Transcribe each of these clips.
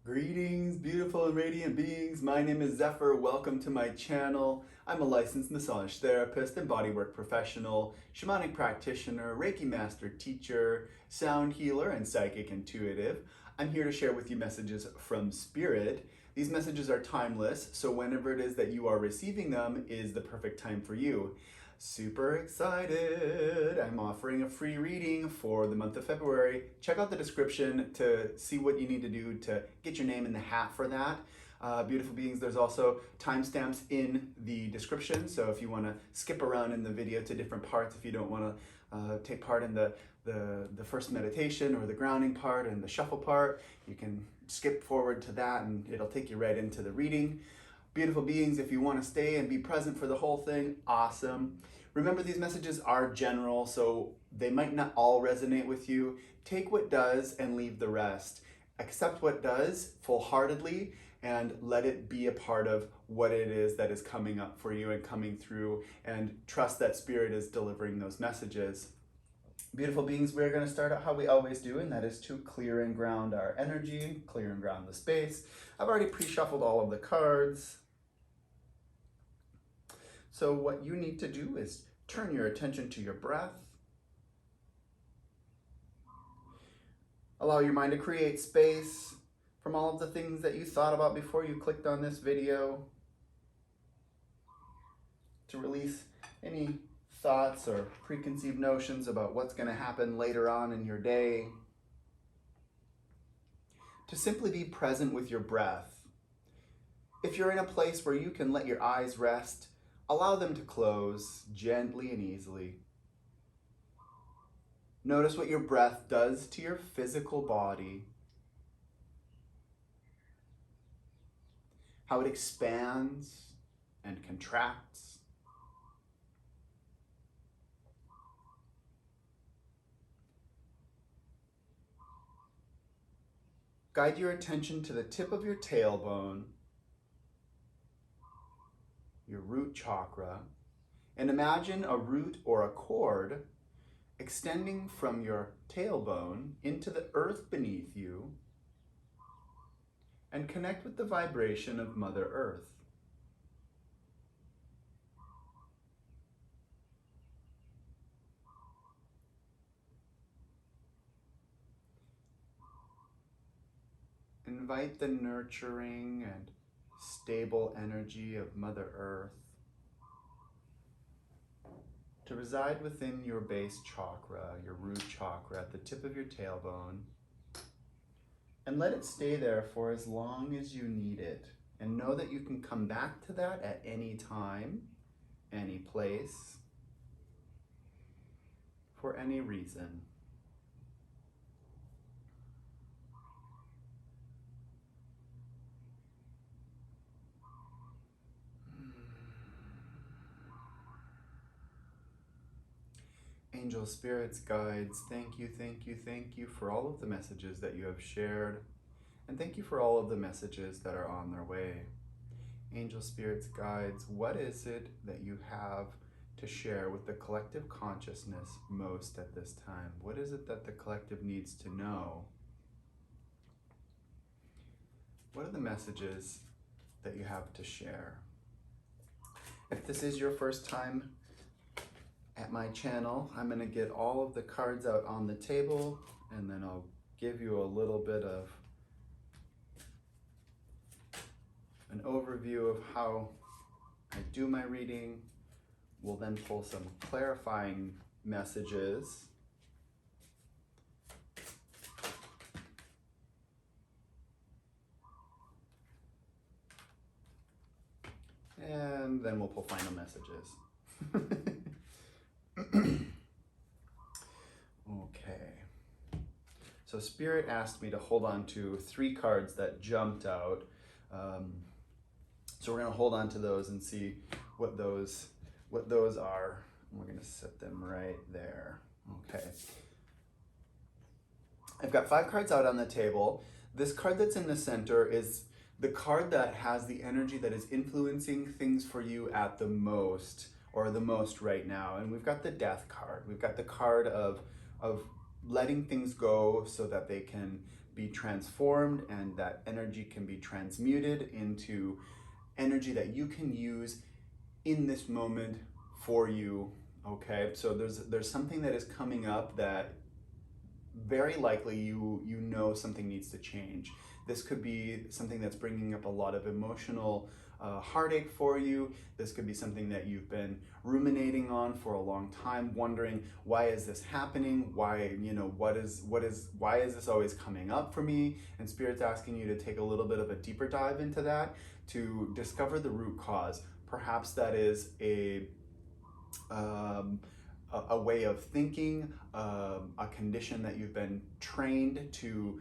Greetings, beautiful and radiant beings. My name is Zephyr. Welcome to my channel. I'm a licensed massage therapist and bodywork professional, shamanic practitioner, Reiki master teacher, sound healer, and psychic intuitive. I'm here to share with you messages from Spirit. These messages are timeless, so whenever it is that you are receiving them is the perfect time for you. Super excited! I'm offering a free reading for the month of February. Check out the description to see what you need to do to get your name in the hat for that. Beautiful beings, there's also timestamps in the description, so if you want to skip around in the video to different parts, if you don't want to take part in the first meditation or the grounding part and the shuffle part, you can skip forward to that and it'll take you right into the reading. Beautiful beings, if you want to stay and be present for the whole thing, awesome. Remember, these messages are general, so they might not all resonate with you. Take what does and leave the rest. Accept what does full-heartedly and let it be a part of what it is that is coming up for you and coming through, and trust that Spirit is delivering those messages. Beautiful beings, we're going to start out how we always do, and that is to clear and ground our energy, clear and ground the space. I've already pre-shuffled all of the cards. So what you need to do is turn your attention to your breath. Allow your mind to create space from all of the things that you thought about before you clicked on this video, to release any thoughts or preconceived notions about what's going to happen later on in your day, to simply be present with your breath. If you're in a place where you can let your eyes rest, allow them to close gently and easily. Notice what your breath does to your physical body, how it expands and contracts. Guide your attention to the tip of your tailbone, your root chakra, and imagine a root or a cord extending from your tailbone into the earth beneath you, and connect with the vibration of Mother Earth. Invite the nurturing and stable energy of Mother Earth to reside within your base chakra, your root chakra, at the tip of your tailbone, and let it stay there for as long as you need it. And know that you can come back to that at any time, any place, for any reason. Angels, spirits, guides, thank you for all of the messages that you have shared, and thank you for all of the messages that are on their way. Angels, spirits, guides, what is it that you have to share with the collective consciousness most at this time? What is it that the collective needs to know? What are the messages that you have to share? If this is your first time at my channel, I'm going to get all of the cards out on the table, and then I'll give you a little bit of an overview of how I do my reading. We'll then pull some clarifying messages. And then we'll pull final messages. Okay, so Spirit asked me to hold on to 3 cards that jumped out. So we're going to hold on to those and see what those are. And we're going to set them right there. Okay. I've got 5 cards out on the table. This card that's in the center is the card that has the energy that is influencing things for you at the most, or the most right now. And we've got the Death card. We've got the card of letting things go so that they can be transformed, and that energy can be transmuted into energy that you can use in this moment for you. Okay, so there's something that is coming up that very likely you know something needs to change. This could be something that's bringing up a lot of emotional heartache for you. This could be something that you've been ruminating on for a long time, wondering, why is this happening? Why, why is this always coming up for me? And Spirit's asking you to take a little bit of a deeper dive into that to discover the root cause. Perhaps that is a way of thinking, a condition that you've been trained to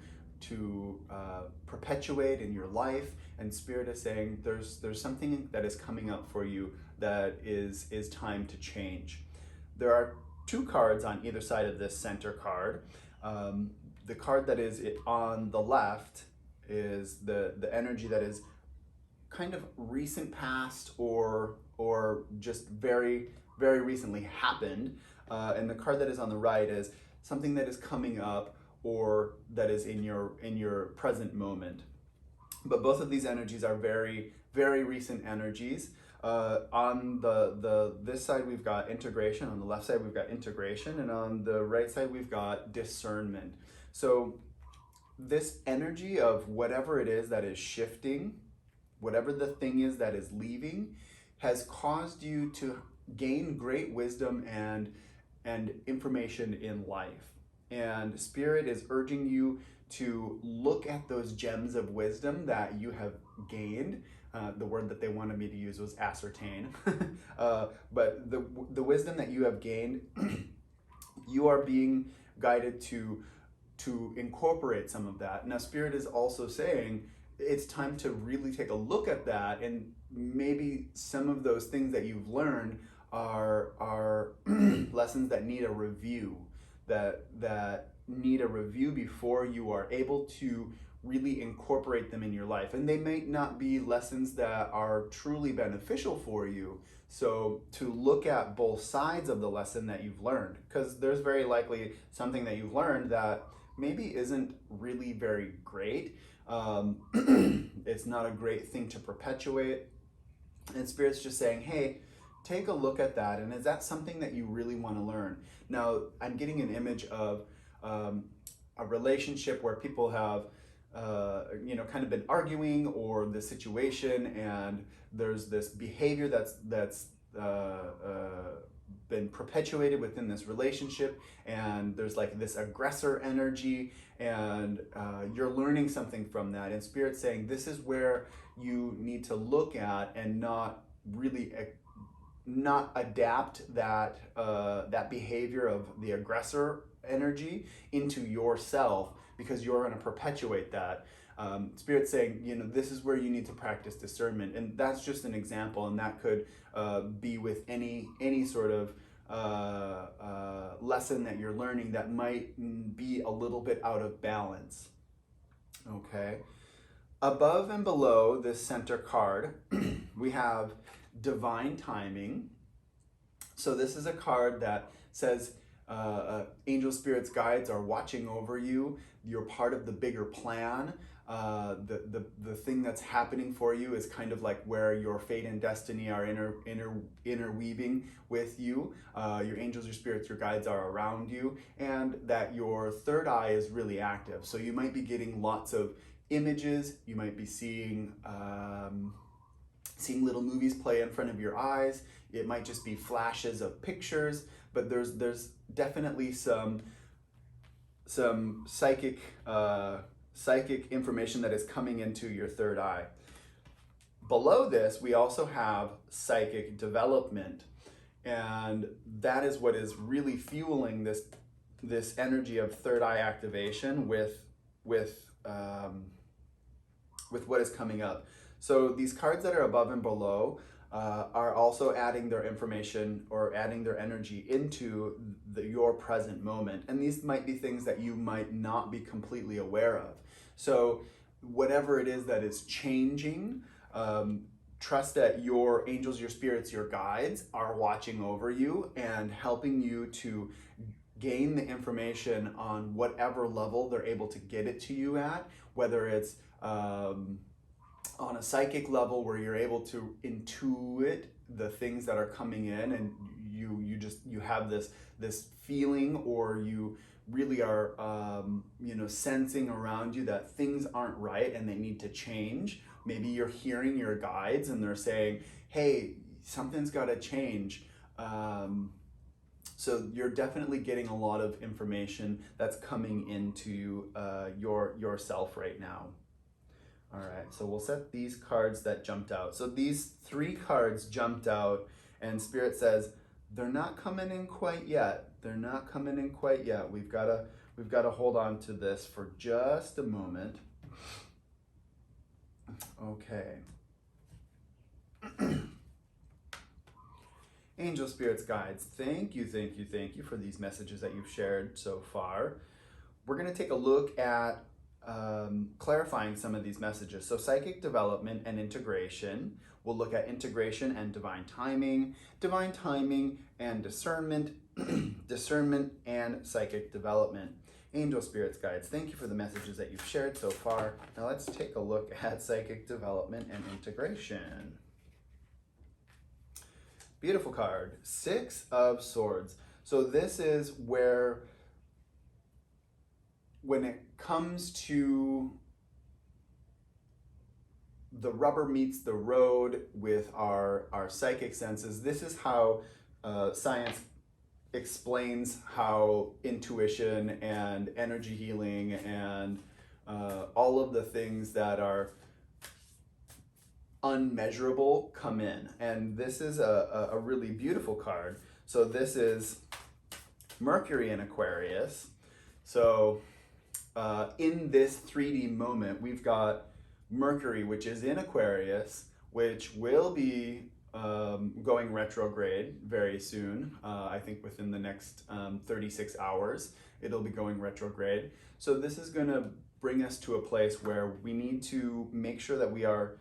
perpetuate in your life, and Spirit is saying there's something that is coming up for you that is time to change. There are two cards on either side of this center card. The card that is on the left is the energy that is kind of recent past or just very, very recently happened. And the card that is on the right is something that is coming up or that is in your present moment. But both of these energies are very, very recent energies. On this side we've got integration, on the left side we've got integration, and on the right side we've got discernment. So this energy of whatever it is that is shifting, whatever the thing is that is leaving, has caused you to gain great wisdom and information in life. And Spirit is urging you to look at those gems of wisdom that you have gained. The word that they wanted me to use was ascertain. But the wisdom that you have gained, you are being guided to incorporate some of that. Now, Spirit is also saying it's time to really take a look at that, and maybe some of those things that you've learned are lessons that need a review, that need a review before you are able to really incorporate them in your life. And they may not be lessons that are truly beneficial for you. So to look at both sides of the lesson that you've learned, because there's very likely something that you've learned that maybe isn't really very great. It's not a great thing to perpetuate. And Spirit's just saying, hey, take a look at that. And is that something that you really want to learn? Now, I'm getting an image of a relationship where people have, kind of been arguing, or the situation, and there's this behavior that's been perpetuated within this relationship, and there's like this aggressor energy, and you're learning something from that. And Spirit's saying this is where you need to look at and not adapt that that behavior of the aggressor energy into yourself, because you're going to perpetuate that. Spirit's saying, this is where you need to practice discernment, and that's just an example, and that could be with any sort of lesson that you're learning that might be a little bit out of balance. Okay. Above and below this center card, we have divine timing. So this is a card that says angel spirits guides are watching over you. You're part of the bigger plan. The thing that's happening for you is kind of like where your fate and destiny are interweaving with you. Your angels, your spirits, your guides are around you, and that your third eye is really active. So you might be getting lots of images. You might be seeing little movies play in front of your eyes. It might just be flashes of pictures, but there's definitely some psychic information that is coming into your third eye. Below this, we also have psychic development, and that is what is really fueling this energy of third eye activation with what is coming up. So these cards that are above and below are also adding their information or adding their energy into your present moment. And these might be things that you might not be completely aware of. So whatever it is that is changing, trust that your angels, your spirits, your guides are watching over you and helping you to gain the information on whatever level they're able to get it to you at, whether it's on a psychic level where you're able to intuit the things that are coming in, and you have this feeling, or you really are sensing around you that things aren't right and they need to change. Maybe you're hearing your guides and they're saying, hey, something's got to change. So you're definitely getting a lot of information that's coming into yourself right now. All right, so we'll set these cards that jumped out. So these 3 cards jumped out, and Spirit says they're not coming in quite yet. They're not coming in quite yet. We've got to hold on to this for just a moment. Okay. Angel, spirits, guides, thank you for these messages that you've shared so far. We're going to take a look at clarifying some of these messages. So psychic development and integration. We'll look at integration and divine timing and discernment, discernment and psychic development. Angel, spirits, guides, thank you for the messages that you've shared so far. Now let's take a look at psychic development and integration. Beautiful card, 6 of Swords. So this is where, when it comes to the rubber meets the road with our psychic senses, this is how science explains how intuition and energy healing and all of the things that are unmeasurable come in. And this is a really beautiful card. So this is Mercury in Aquarius. So in this 3D moment, we've got Mercury, which is in Aquarius, which will be going retrograde very soon. I think within the next 36 hours, it'll be going retrograde. So this is going to bring us to a place where we need to make sure that we are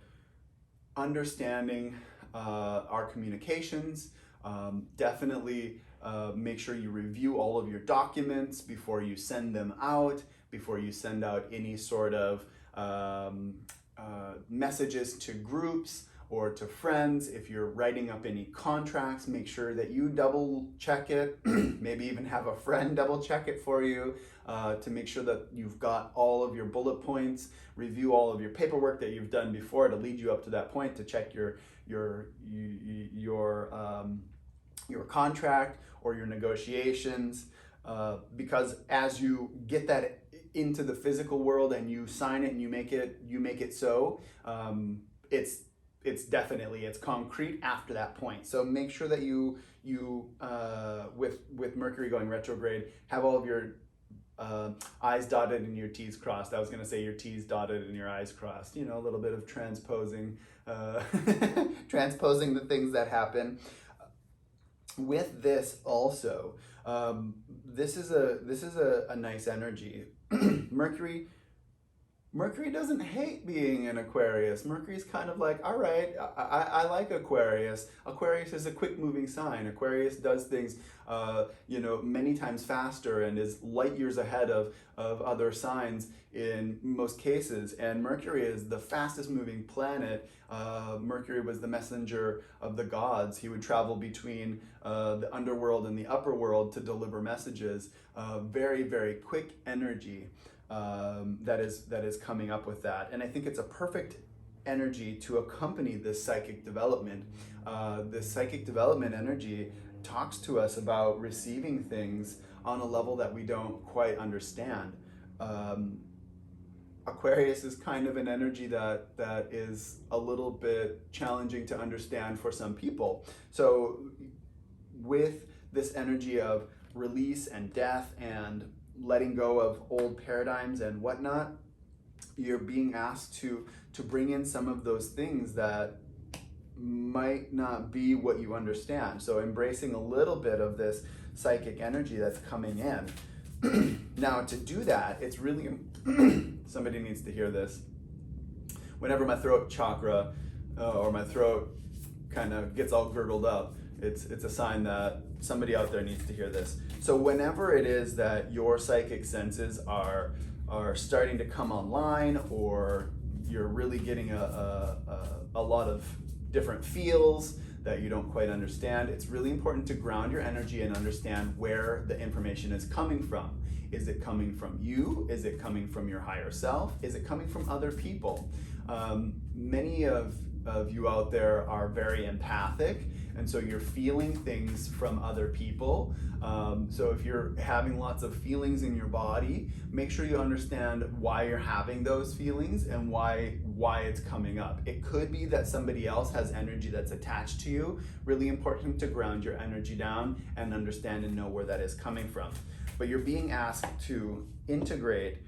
understanding our communications. Definitely make sure you review all of your documents before you send them out, before you send out any sort of messages to groups or to friends. If you're writing up any contracts, make sure that you double check it. Maybe even have a friend double check it for you to make sure that you've got all of your bullet points. Review all of your paperwork that you've done before to lead you up to that point, to check your contract or your negotiations, because as you get that into the physical world and you sign it and you make it so, it's concrete after that point. So make sure that you with Mercury going retrograde, have all of your I's dotted and your T's crossed. I was going to say your T's dotted and your I's crossed. You know, a little bit of transposing, transposing the things that happen. With this also, this is a nice energy. Mercury doesn't hate being in Aquarius. Mercury's kind of like, all right, I like Aquarius. Aquarius is a quick moving sign. Aquarius does things, many times faster and is light years ahead of other signs in most cases. And Mercury is the fastest moving planet. Mercury was the messenger of the gods. He would travel between the underworld and the upper world to deliver messages. Very, very quick energy. That is coming up with that. And I think it's a perfect energy to accompany this psychic development. This psychic development energy talks to us about receiving things on a level that we don't quite understand. Aquarius is kind of an energy that is a little bit challenging to understand for some people. So with this energy of release and death and letting go of old paradigms and whatnot, you're being asked to bring in some of those things that might not be what you understand. So embracing a little bit of this psychic energy that's coming in. Now, to do that, it's really, somebody needs to hear this. Whenever my throat chakra or my throat kind of gets all gurgled up, it's a sign that somebody out there needs to hear this. So whenever it is that your psychic senses are starting to come online, or you're really getting a lot of different feels that you don't quite understand, it's really important to ground your energy and understand where the information is coming from. Is it coming from you? Is it coming from your higher self? Is it coming from other people? Many of you out there are very empathic, and so you're feeling things from other people. So if you're having lots of feelings in your body, make sure you understand why you're having those feelings and why it's coming up. It could be that somebody else has energy that's attached to you. Really important to ground your energy down and understand and know where that is coming from. But you're being asked to integrate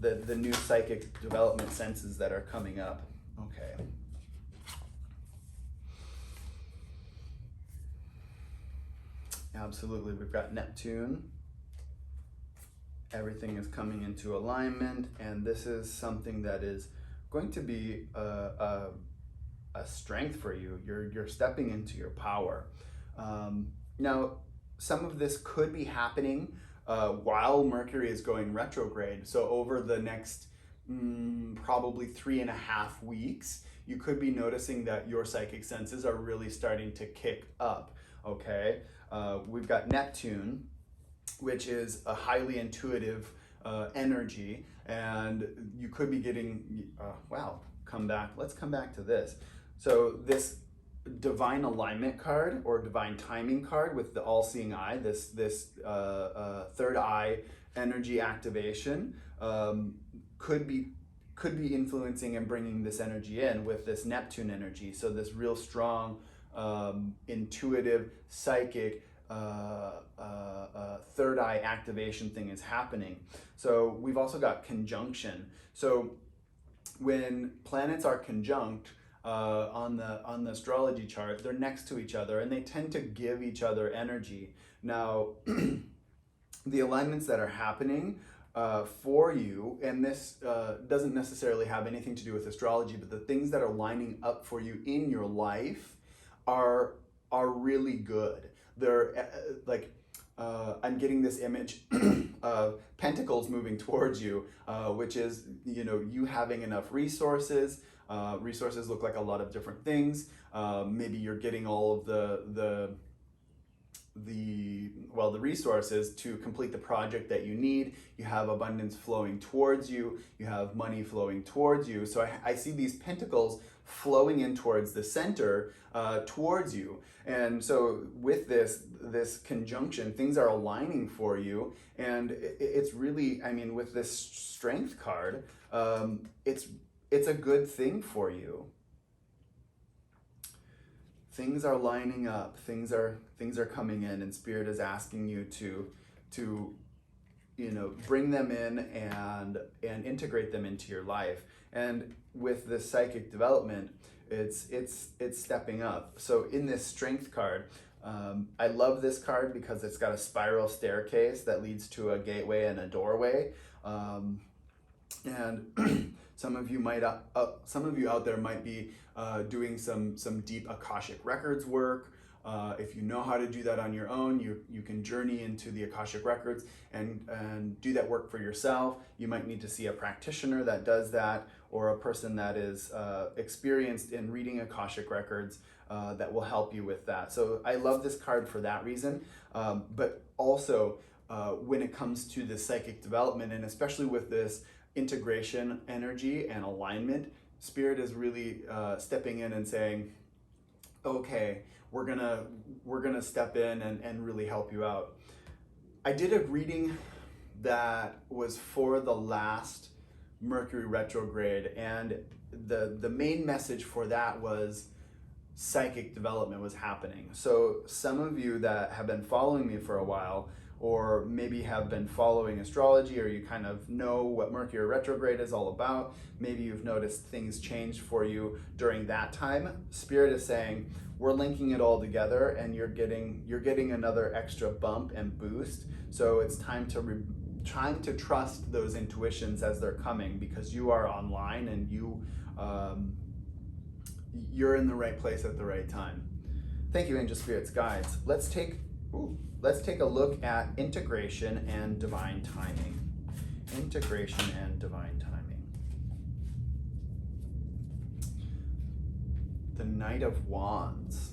the new psychic development senses that are coming up. Okay. Absolutely, we've got Neptune. Everything is coming into alignment, and this is something that is going to be a strength for you. You're stepping into your power. Now, some of this could be happening while Mercury is going retrograde. So over the next probably 3.5 weeks, you could be noticing that your psychic senses are really starting to kick up, okay? We've got Neptune, which is a highly intuitive energy, and you could be getting, let's come back to this. So this divine alignment card or divine timing card with the all-seeing eye, this third eye energy activation, could be influencing and bringing this energy in with this Neptune energy. So this real strong intuitive psychic third eye activation thing is happening. So we've also got conjunction. So when planets are conjunct on the astrology chart, they're next to each other and they tend to give each other energy. Now, the alignments that are happening for you, and this doesn't necessarily have anything to do with astrology, but the things that are lining up for you in your life are really good. They're I'm getting this image of pentacles moving towards you, which is, you having enough resources. Resources look like a lot of different things. Maybe you're getting all of the resources to complete the project that you need. You have abundance flowing towards you. You have money flowing towards you. So I see these pentacles flowing in towards the center, towards you. And so with this conjunction, things are aligning for you. And it's really, with this strength card, it's a good thing for you. Things are lining up, things are coming in, and Spirit is asking you to bring them in and integrate them into your life. And with this psychic development, it's stepping up. So in this strength card, I love this card because it's got a spiral staircase that leads to a gateway and a doorway. And some of you out there might be doing some deep Akashic Records work. If you know how to do that on your own, you can journey into the Akashic Records and do that work for yourself. You might need to see a practitioner that does that, or a person that is experienced in reading Akashic Records that will help you with that. So I love this card for that reason, but also when it comes to the psychic development, and especially with this integration energy and alignment, Spirit is really stepping in and saying, okay, we're gonna step in and really help you out. I did a reading that was for the last Mercury retrograde, and the main message for that was psychic development was happening. So some of you that have been following me for a while, or maybe have been following astrology, or you kind of know what Mercury retrograde is all about, maybe you've noticed things changed for you during that time. Spirit is saying, we're linking it all together, and you're getting another extra bump and boost. So it's time to trust those intuitions as they're coming, because you are online and you're in the right place at the right time. Thank you, angel spirits, guides. Let's take a look at integration and divine timing. Integration and divine timing. The Knight of Wands.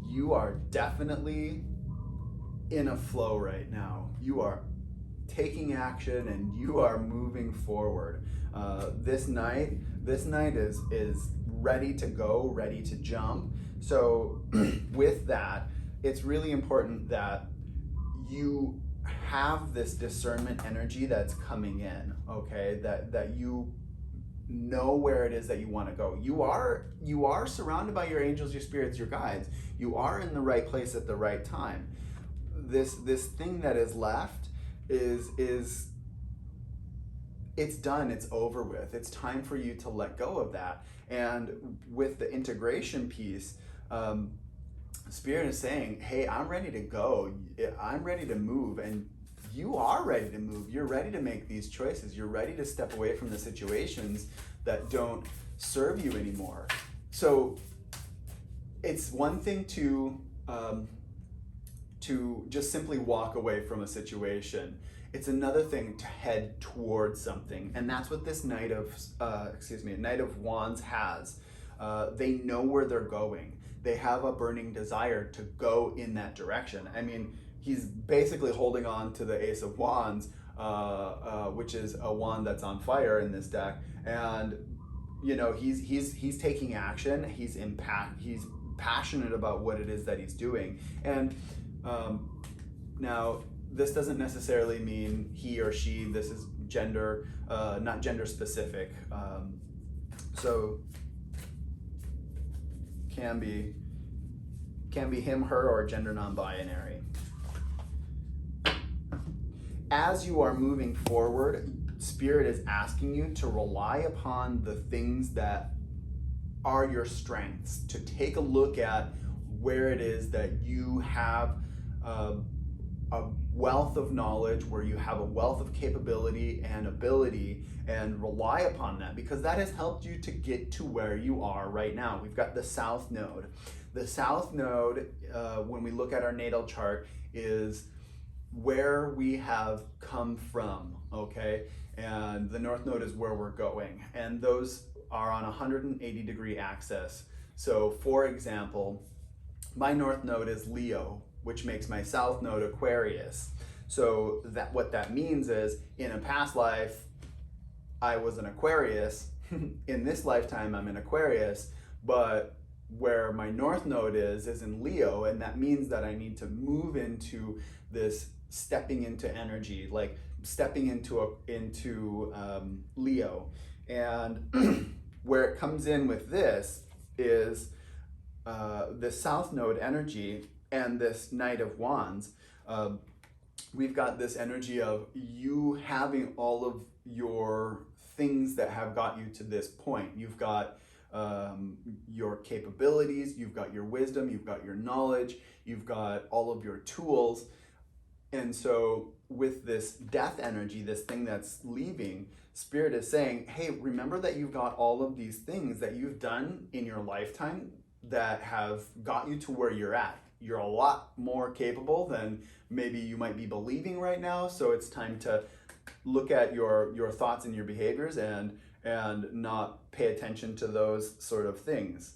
You are definitely in a flow right now. You are taking action and you are moving forward. This knight is ready to go, ready to jump. So with that, it's really important that you have this discernment energy that's coming in, okay? That you know where it is that you want to go. You are surrounded by your angels, your spirits, your guides. You are in the right place at the right time. This thing that is left is it's done, it's over with. It's time for you to let go of that. And with the integration piece, Spirit is saying, hey, I'm ready to go. I'm ready to move. And you are ready to move. You're ready to make these choices. You're ready to step away from the situations that don't serve you anymore. So it's one thing to just simply walk away from a situation. It's another thing to head towards something. And that's what this Knight of Wands has. They know where they're going. They have a burning desire to go in that direction. I mean, he's basically holding on to the Ace of Wands, which is a wand that's on fire in this deck. And you know, he's taking action. He's passionate about what it is that he's doing. And now, this doesn't necessarily mean he or she. This is gender, not gender specific. So can be him, her, or gender non-binary. As you are moving forward, Spirit is asking you to rely upon the things that are your strengths, to take a look at where it is that you have a wealth of knowledge, where you have a wealth of capability and ability, and rely upon that, because that has helped you to get to where you are right now. We've got the South Node. The South Node, when we look at our natal chart, is where we have come from, okay? And the North Node is where we're going. And those are on a 180-degree axis. So for example, my North Node is Leo, which makes my South Node Aquarius. So what that means is, in a past life, I was an Aquarius. In this lifetime, I'm an Aquarius, but where my North Node is in Leo, and that means that I need to move into this stepping into energy, like stepping into Leo. And where it comes in with this is the South Node energy and this Knight of Wands. We've got this energy of you having all of your things that have got you to this point. You've got your capabilities, you've got your wisdom, you've got your knowledge, you've got all of your tools. And so with this death energy, this thing that's leaving, Spirit is saying, hey, remember that you've got all of these things that you've done in your lifetime that have got you to where you're at. You're a lot more capable than maybe you might be believing right now. So it's time to look at your thoughts and your behaviors and not pay attention to those sort of things.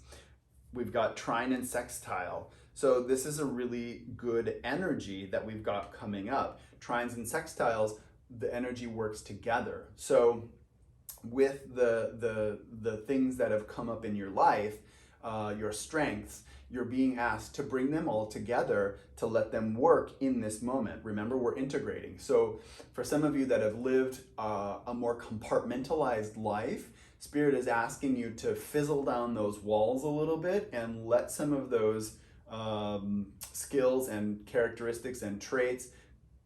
We've got trine and sextile. So this is a really good energy that we've got coming up. Trines and sextiles, the energy works together. So with the things that have come up in your life, your strengths, you're being asked to bring them all together to let them work in this moment. Remember, we're integrating. So for some of you that have lived a more compartmentalized life, Spirit is asking you to fizzle down those walls a little bit and let some of those skills and characteristics and traits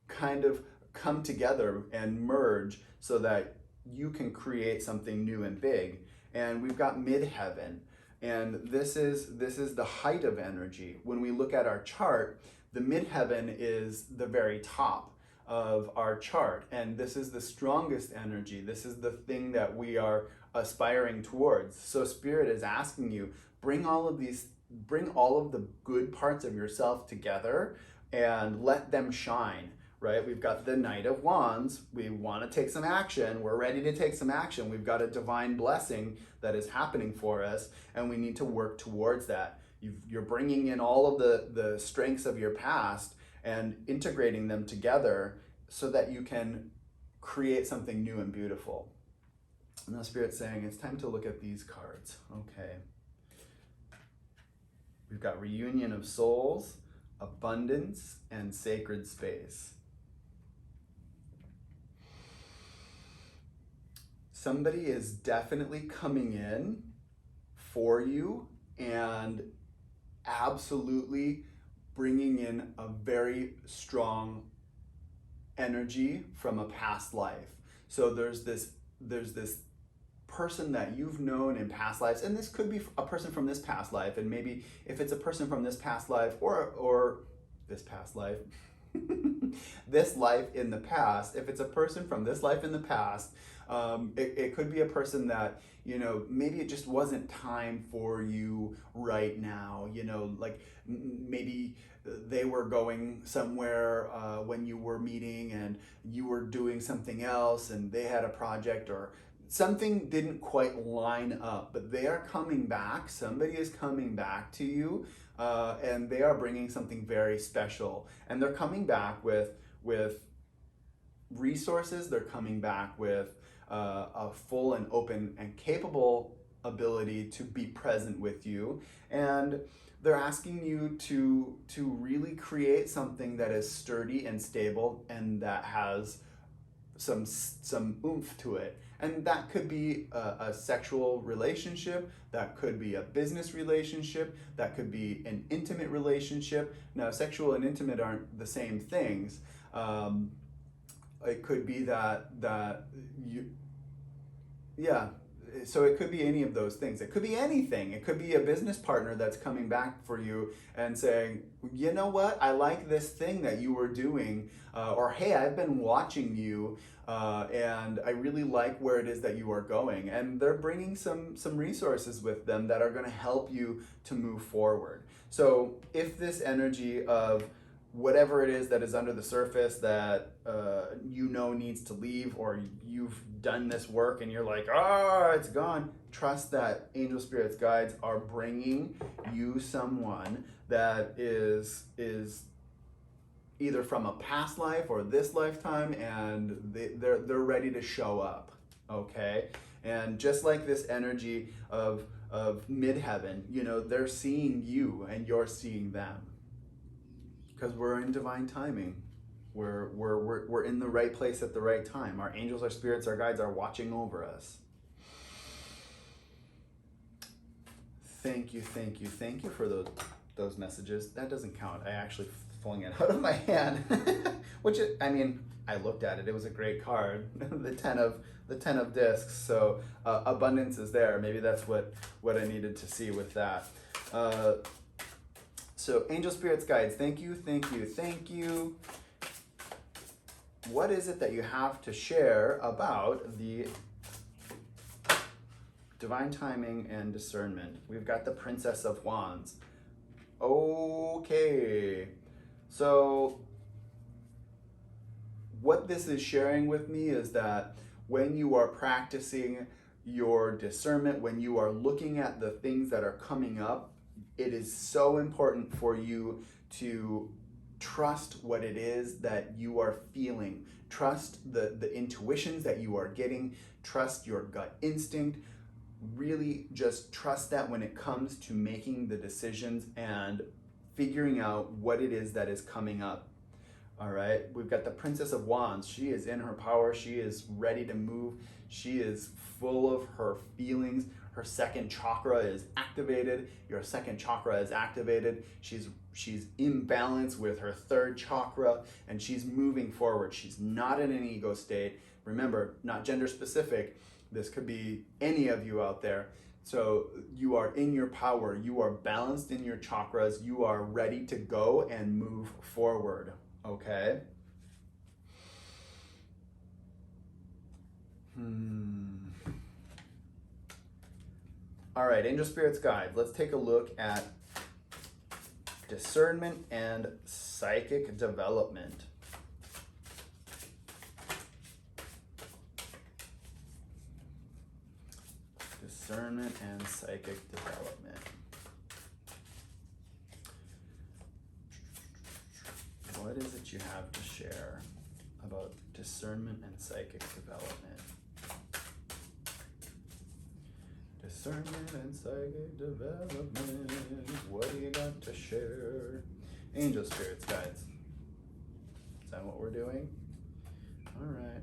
kind of come together and merge so that you can create something new and big. And we've got midheaven. And this is the height of energy. When we look at our chart, the midheaven is the very top. of our chart, and this is the strongest energy. This is the thing that we are aspiring towards. So Spirit is asking you, bring all of the good parts of yourself together and let them shine. Right? We've got the Knight of Wands. We want to take some action. We're ready to take some action. We've got a divine blessing that is happening for us, and we need to work towards that. You're bringing in all of the strengths of your past and integrating them together so that you can create something new and beautiful. And the Spirit's saying it's time to look at these cards. Okay. We've got Reunion of Souls, Abundance, and Sacred Space. Somebody is definitely coming in for you and absolutely bringing in a very strong energy from a past life. So there's this person that you've known in past lives, and this could be a person from this past life, and maybe if it's a person from this past life or this past life, this life in the past, if it's a person from this life in the past, it could be a person that, maybe it just wasn't time for you right now, like maybe they were going somewhere when you were meeting and you were doing something else and they had a project or something didn't quite line up, but they are coming back. Somebody is coming back to you, and they are bringing something very special. And they're coming back with resources. They're coming back with a full and open and capable ability to be present with you. And they're asking you to really create something that is sturdy and stable and that has some oomph to it. And that could be a sexual relationship, that could be a business relationship, that could be an intimate relationship. Now, sexual and intimate aren't the same things. It could be so it could be any of those things. It could be anything. It could be a business partner that's coming back for you and saying, you know what, I like this thing that you were doing, or hey, I've been watching you, and I really like where it is that you are going. And they're bringing some resources with them that are going to help you to move forward. So if this energy of whatever it is that is under the surface that needs to leave, or you've done this work and you're like, it's gone, trust that angel spirits guides are bringing you someone that is either from a past life or this lifetime, and they're ready to show up. Okay? And just like this energy of midheaven, they're seeing you and you're seeing them. Because we're in divine timing. We're in the right place at the right time. Our angels, our spirits, our guides are watching over us. Thank you for those messages. That doesn't count. I actually pulling it out of my hand, which I looked at it. It was a great card, the 10 of discs. So abundance is there. Maybe that's what I needed to see with that. So angel spirits guides, thank you. What is it that you have to share about the divine timing and discernment? We've got the Princess of Wands. Okay, so what this is sharing with me is that when you are practicing your discernment, when you are looking at the things that are coming up, it is so important for you to trust what it is that you are feeling. Trust the intuitions that you are getting. Trust your gut instinct. Really just trust that when it comes to making the decisions and figuring out what it is that is coming up. All right, we've got the Princess of Wands. She is in her power. She is ready to move. She is full of her feelings. Her second chakra is activated. Your second chakra is activated. She's in balance with her third chakra, and she's moving forward. She's not in an ego state. Remember, not gender specific. This could be any of you out there. So you are in your power. You are balanced in your chakras. You are ready to go and move forward. Okay? All right, Angel Spirits Guide. Let's take a look at discernment and psychic development. Discernment and psychic development. What is it you have to share about discernment and psychic development? Discernment and psychic development. What do you got to share? Angel Spirits Guides. Is that what we're doing? All right.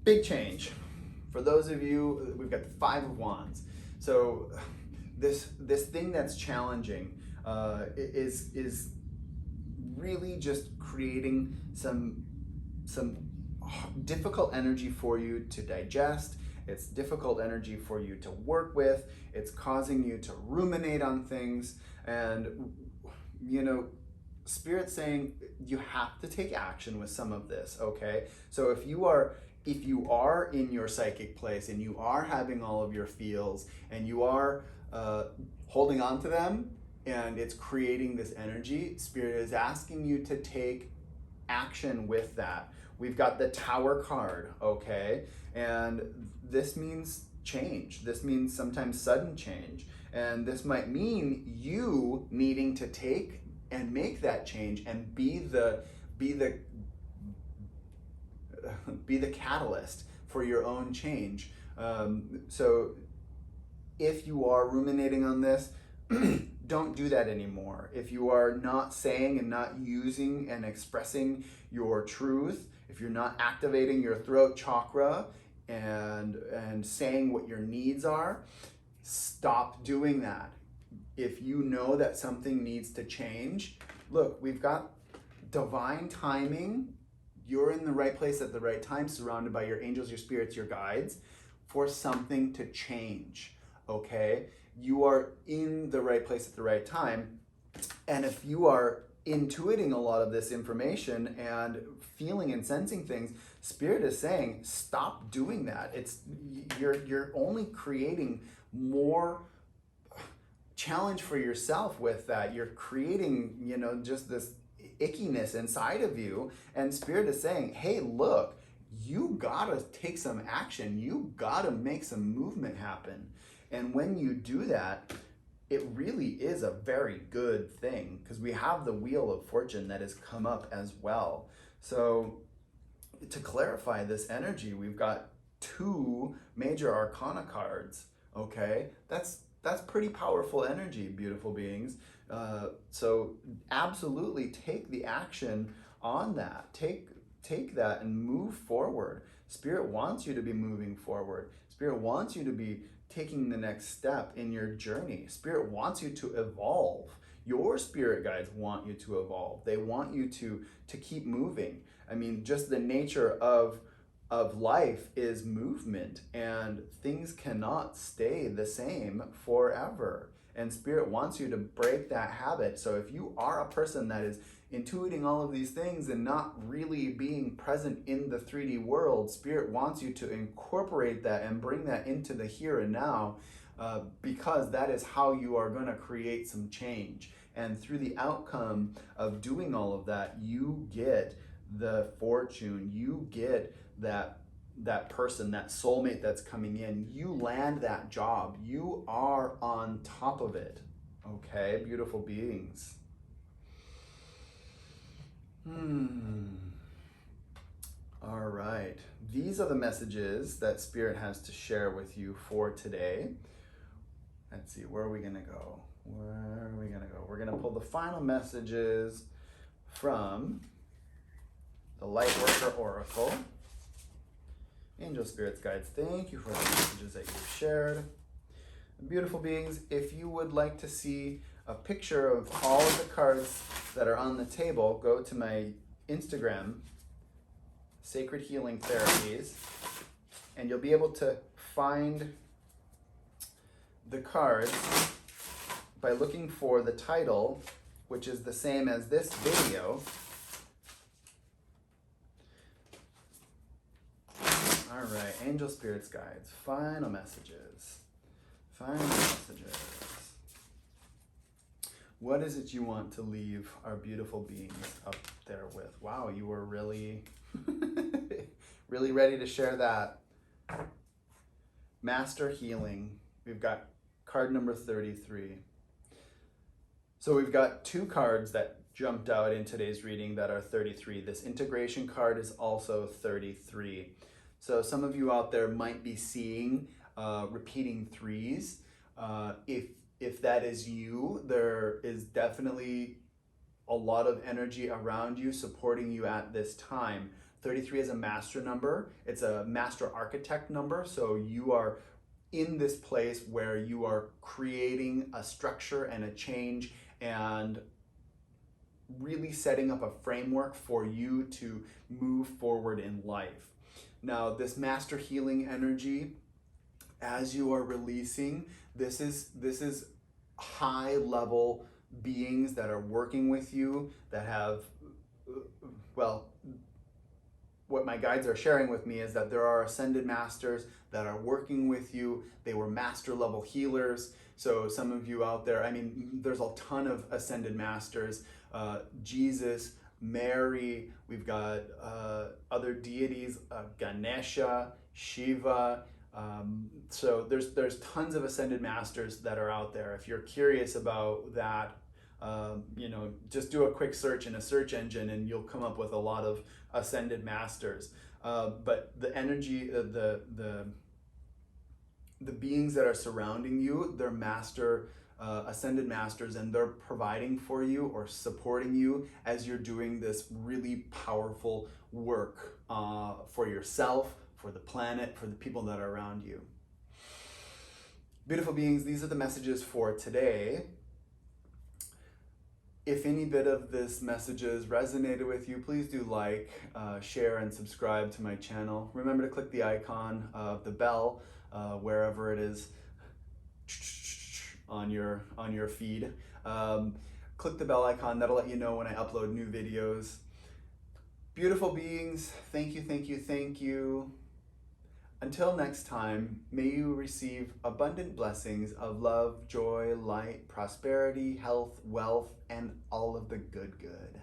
Big change. For those of you, we've got the Five of Wands. So this thing that's challenging is really just creating some difficult energy for you to digest. It's difficult energy for you to work with. It's causing you to ruminate on things. And, you know, Spirit's saying you have to take action with some of this, okay? So if you are in your psychic place and you are having all of your feels and you are holding on to them and it's creating this energy, Spirit is asking you to take action with that. We've got the Tower card, okay? And this means change. This means sometimes sudden change. And this might mean you needing to take and make that change and be the catalyst for your own change. So if you are ruminating on this, don't do that anymore. If you are not saying and not using and expressing your truth, if you're not activating your throat chakra and saying what your needs are, stop doing that. If you know that something needs to change, look, we've got divine timing. You're in the right place at the right time, surrounded by your angels, your spirits, your guides, for something to change, okay? You are in the right place at the right time. And if you are intuiting a lot of this information and feeling and sensing things, Spirit is saying, stop doing that. You're only creating more challenge for yourself with that. You're creating, you know, just this ickiness inside of you, and Spirit is saying, hey, look, you gotta take some action. You gotta make some movement happen. And when you do that, it really is a very good thing, because we have the Wheel of Fortune that has come up as well. So to clarify this energy, we've got 2 major arcana cards, okay? That's pretty powerful energy, beautiful beings. So absolutely take the action on that. Take that and move forward. Spirit wants you to be moving forward. Spirit wants you to be taking the next step in your journey. Spirit wants you to evolve. Your spirit guides want you to evolve. They want you to keep moving. I mean, just the nature of life is movement, and things cannot stay the same forever. And Spirit wants you to break that habit. So if you are a person that is intuiting all of these things and not really being present in the 3D world, Spirit wants you to incorporate that and bring that into the here and now, because that is how you are going to create some change. And through the outcome of doing all of that, you get the fortune, you get that person, that soulmate that's coming in, you land that job, you are on top of it. Okay, beautiful beings. All right, these are the messages that Spirit has to share with you for today. Let's see, where are we gonna go? Where are we gonna go? We're gonna pull the final messages from the Lightworker Oracle. Angel Spirits Guides, thank you for the messages that you've shared. Beautiful beings, if you would like to see a picture of all of the cards that are on the table, go to my Instagram, Sacred Healing Therapies, and you'll be able to find the cards by looking for the title, which is the same as this video, All right, angel spirits guides, final messages. Final messages. What is it you want to leave our beautiful beings up there with? Wow, you were really, really ready to share that. Master healing. We've got card number 33. So we've got two cards that jumped out in today's reading that are 33. This integration card is also 33. So some of you out there might be seeing repeating threes. If that is you, there is definitely a lot of energy around you supporting you at this time. 33 is a master number. It's a master architect number. So you are in this place where you are creating a structure and a change and really setting up a framework for you to move forward in life. Now, this master healing energy, as you are releasing, this is high level beings that are working with you, that have, well, what my guides are sharing with me is that there are ascended masters that are working with you. They were master level healers. So some of you out there, I mean, there's a ton of ascended masters. Jesus, Mary, we've got other deities, Ganesha, Shiva. So there's tons of ascended masters that are out there. If you're curious about that, just do a quick search in a search engine and you'll come up with a lot of ascended masters. But the energy, the beings that are surrounding you, they're ascended masters, and they're providing for you or supporting you as you're doing this really powerful work for yourself, for the planet, for the people that are around you. Beautiful beings, these are the messages for today. If any bit of this messages resonated with you, please do like, share, and subscribe to my channel. Remember to click the icon of the bell wherever it is on your feed. Click the bell icon, that'll let you know when I upload new videos. Beautiful beings, thank you, thank you, thank you. Until next time, may you receive abundant blessings of love, joy, light, prosperity, health, wealth, and all of the good.